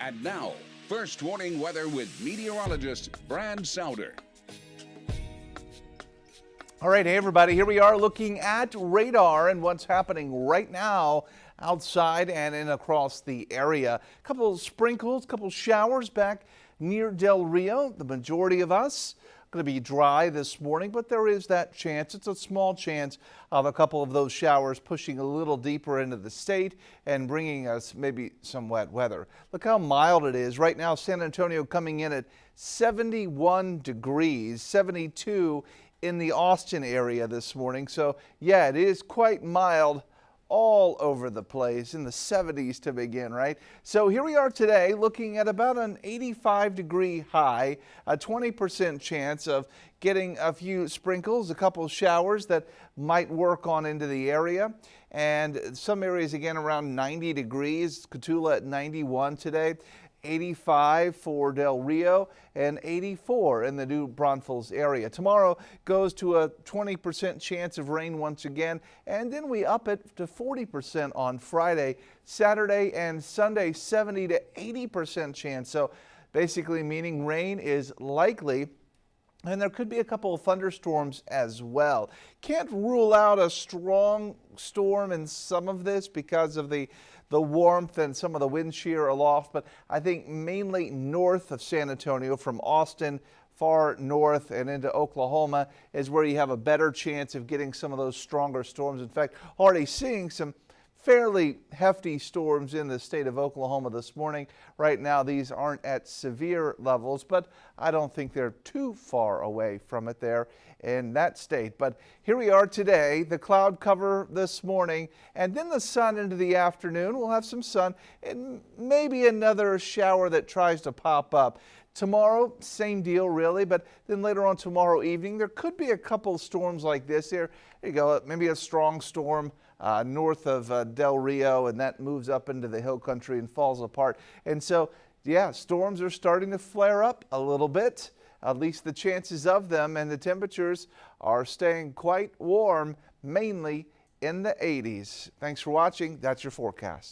And now, first warning weather with meteorologist Brad Souder. All right, hey everybody, here we are looking at radar and what's happening right now outside and in across the area. A couple sprinkles, couple showers back near Del Rio. The majority of us going to be dry this morning, but there is that chance. It's a small chance of a couple of those showers pushing a little deeper into the state and bringing us maybe some wet weather. Look how mild it is. Right now, San Antonio coming in at 71 degrees, 72 in the Austin area this morning. So yeah, it is quite mild all over the place, in the 70s to begin, right? So here we are today looking at about an 85-degree high, a 20% chance of getting a few sprinkles, a couple showers that might work on into the area. And some areas again around 90 degrees, Cotulla at 91 today. 85 for Del Rio and 84 in the New Braunfels area. Tomorrow goes to a 20% chance of rain once again, and then we up it to 40% on Friday. Saturday and Sunday, 70 to 80% chance. So basically meaning rain is likely. And there could be a couple of thunderstorms as well. Can't rule out a strong storm in some of this because of the warmth and some of the wind shear aloft, but I think mainly north of San Antonio from Austin, far north and into Oklahoma is where you have a better chance of getting some of those stronger storms. In fact, already seeing some fairly hefty storms in the state of Oklahoma this morning. Right now, these aren't at severe levels, but I don't think they're too far away from it there in that state. But here we are today, the cloud cover this morning, and then the sun into the afternoon. We'll have some sun and maybe another shower that tries to pop up. Tomorrow, same deal really, but then later on tomorrow evening, there could be a couple storms like this here. There you go, maybe a strong storm north of Del Rio, and that moves up into the hill country and falls apart. And so, yeah, storms are starting to flare up a little bit, at least the chances of them, and the temperatures are staying quite warm, mainly in the 80s. Thanks for watching. That's your forecast.